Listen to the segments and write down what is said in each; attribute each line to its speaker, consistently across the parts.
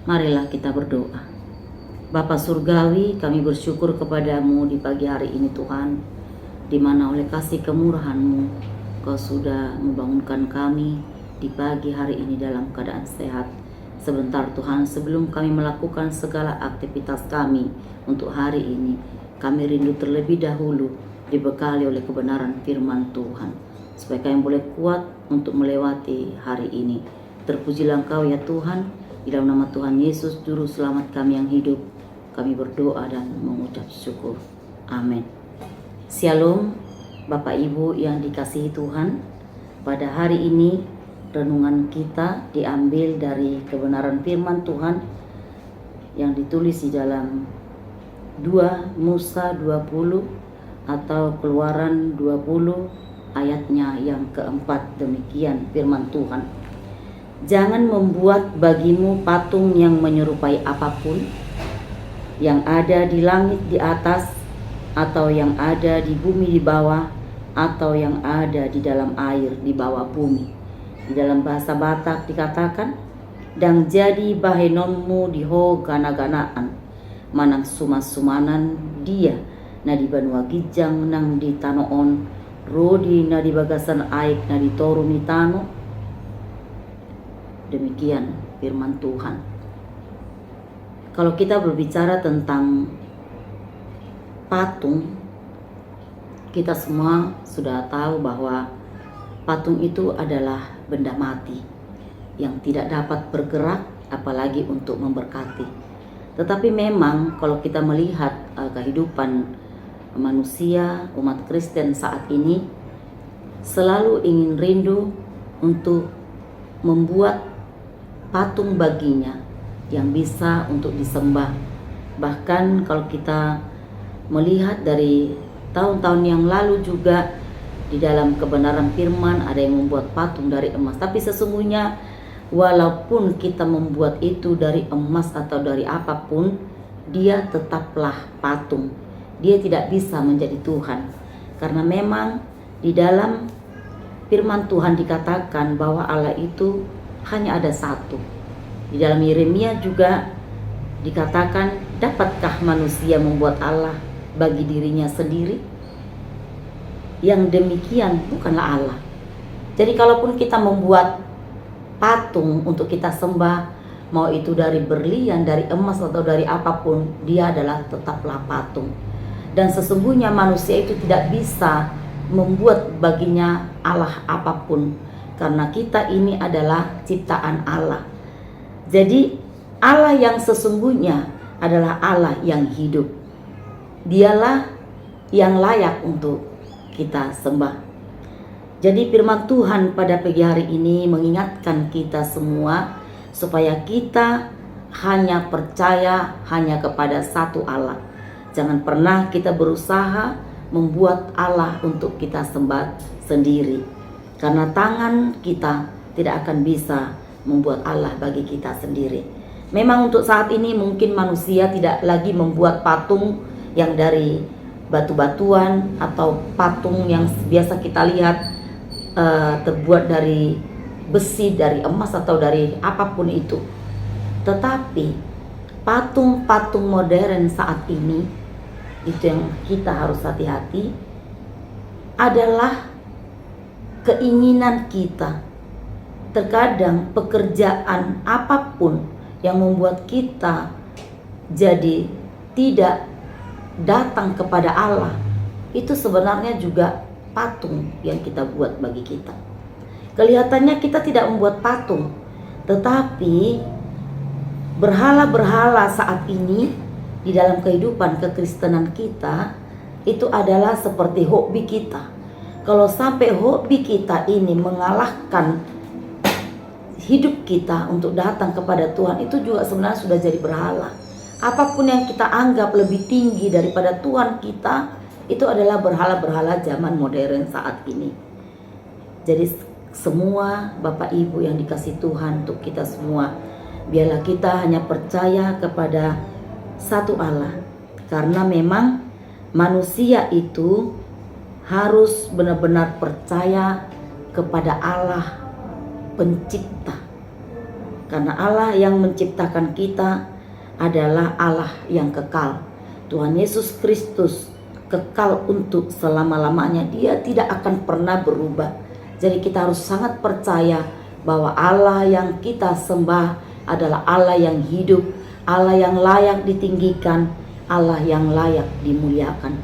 Speaker 1: Marilah kita berdoa. Bapa Surgawi, kami bersyukur kepadamu di pagi hari ini Tuhan, di mana oleh kasih kemurahan-Mu Kau sudah membangunkan kami di pagi hari ini dalam keadaan sehat. Sebentar Tuhan, sebelum kami melakukan segala aktivitas kami untuk hari ini, kami rindu terlebih dahulu dibekali oleh kebenaran firman Tuhan, supaya kami boleh kuat untuk melewati hari ini. Terpujilah Engkau ya Tuhan. Di dalam nama Tuhan Yesus, Juru Selamat kami yang hidup, kami berdoa dan mengucap syukur. Amin. Shalom, Bapak Ibu yang dikasihi Tuhan. Pada hari ini, renungan kita diambil dari kebenaran firman Tuhan yang ditulis di dalam 2 Musa 20 atau Keluaran 20 ayatnya yang keempat. Demikian firman Tuhan. Jangan membuat bagimu patung yang menyerupai apapun, yang ada di langit di atas, atau yang ada di bumi di bawah, atau yang ada di dalam air di bawah bumi. Di dalam bahasa Batak dikatakan, "Dang jadi bahenonmu di ho gana-ganaan, manang sumas-sumanan dia, na di banua gijang nang di tanoon, rodi na di bagasan aik na di toru ni tano." Demikian firman Tuhan. Kalau kita berbicara tentang patung, kita semua sudah tahu bahwa patung itu adalah benda mati yang tidak dapat bergerak, apalagi untuk memberkati. Tetapi memang kalau kita melihat kehidupan manusia, umat Kristen saat ini selalu ingin rindu untuk membuat patung baginya yang bisa untuk disembah. Bahkan kalau kita melihat dari tahun-tahun yang lalu juga, di dalam kebenaran firman ada yang membuat patung dari emas. Tapi sesungguhnya walaupun kita membuat itu dari emas atau dari apapun, dia tetaplah patung. Dia tidak bisa menjadi Tuhan. Karena memang di dalam firman Tuhan dikatakan bahwa Allah itu hanya ada satu. Di dalam Yeremia juga dikatakan, dapatkah manusia membuat Allah bagi dirinya sendiri? Yang demikian bukanlah Allah. Jadi kalaupun kita membuat patung untuk kita sembah, mau itu dari berlian, dari emas atau dari apapun, dia adalah tetaplah patung. Dan sesungguhnya manusia itu tidak bisa membuat baginya Allah apapun, karena kita ini adalah ciptaan Allah. Jadi Allah yang sesungguhnya adalah Allah yang hidup. Dialah yang layak untuk kita sembah. Jadi firman Tuhan pada pagi hari ini mengingatkan kita semua supaya kita hanya percaya hanya kepada satu Allah. Jangan pernah kita berusaha membuat Allah untuk kita sembah sendiri, karena tangan kita tidak akan bisa membuat Allah bagi kita sendiri. Memang untuk saat ini mungkin manusia tidak lagi membuat patung yang dari batu-batuan atau patung yang biasa kita lihat terbuat dari besi, dari emas atau dari apapun itu. Tetapi patung-patung modern saat ini, itu yang kita harus hati-hati, adalah keinginan kita. Terkadang pekerjaan apapun yang membuat kita jadi tidak datang kepada Allah, itu sebenarnya juga patung yang kita buat bagi kita. Kelihatannya kita tidak membuat patung, tetapi berhala-berhala saat ini di dalam kehidupan kekristenan kita itu adalah seperti hobi kita. Kalau sampai hobi kita ini mengalahkan hidup kita untuk datang kepada Tuhan, itu juga sebenarnya sudah jadi berhala. Apapun yang kita anggap lebih tinggi daripada Tuhan kita, itu adalah berhala-berhala zaman modern saat ini. Jadi semua Bapak Ibu yang dikasih Tuhan, untuk kita semua, biarlah kita hanya percaya kepada satu Allah. Karena memang manusia itu harus benar-benar percaya kepada Allah pencipta. Karena Allah yang menciptakan kita adalah Allah yang kekal. Tuhan Yesus Kristus kekal untuk selama-lamanya. Dia tidak akan pernah berubah. Jadi kita harus sangat percaya bahwa Allah yang kita sembah adalah Allah yang hidup, Allah yang layak ditinggikan, Allah yang layak dimuliakan.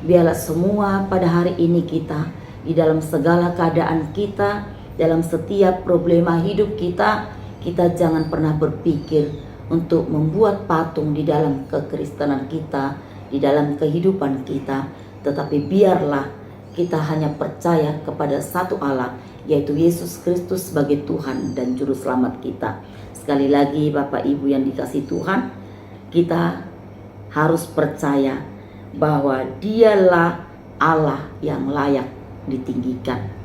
Speaker 1: Biarlah semua pada hari ini kita, di dalam segala keadaan kita, dalam setiap problema hidup kita, kita jangan pernah berpikir untuk membuat patung di dalam kekristenan kita, di dalam kehidupan kita. Tetapi biarlah kita hanya percaya kepada satu Allah, yaitu Yesus Kristus sebagai Tuhan dan Juru Selamat kita. Sekali lagi Bapak Ibu yang dikasih Tuhan, kita harus percaya bahwa Dialah Allah yang layak ditinggikan.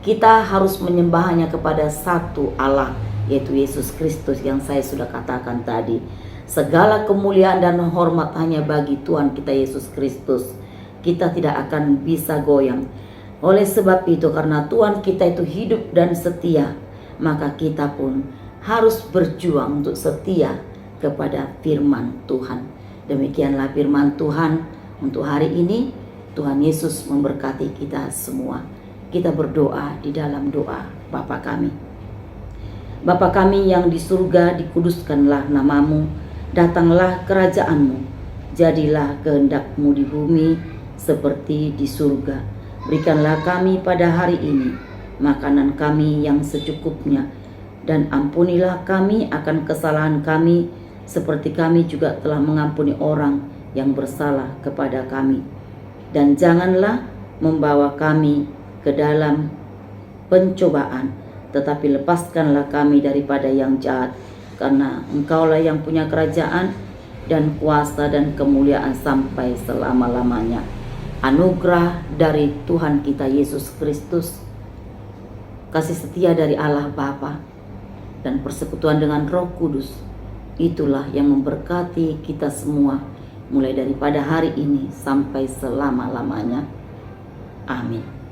Speaker 1: Kita harus menyembahnya kepada satu Allah, yaitu Yesus Kristus yang saya sudah katakan tadi. Segala kemuliaan dan hormat hanya bagi Tuhan kita Yesus Kristus. Kita tidak akan bisa goyang. Oleh sebab itu, karena Tuhan kita itu hidup dan setia, maka kita pun harus berjuang untuk setia kepada firman Tuhan. Demikianlah firman Tuhan untuk hari ini. Tuhan Yesus memberkati kita semua. Kita berdoa di dalam doa Bapa kami. Bapa kami yang di surga, dikuduskanlah namamu, datanglah kerajaanmu, jadilah kehendak-mu di bumi seperti di surga. Berikanlah kami pada hari ini makanan kami yang secukupnya, dan ampunilah kami akan kesalahan kami, seperti kami juga telah mengampuni orang yang bersalah kepada kami. Dan janganlah membawa kami ke dalam pencobaan, tetapi lepaskanlah kami daripada yang jahat, karena Engkaulah yang punya kerajaan dan kuasa dan kemuliaan sampai selama-lamanya. Anugerah dari Tuhan kita Yesus Kristus, kasih setia dari Allah Bapa, dan persekutuan dengan Roh Kudus, itulah yang memberkati kita semua mulai daripada hari ini sampai selama-lamanya. Amin.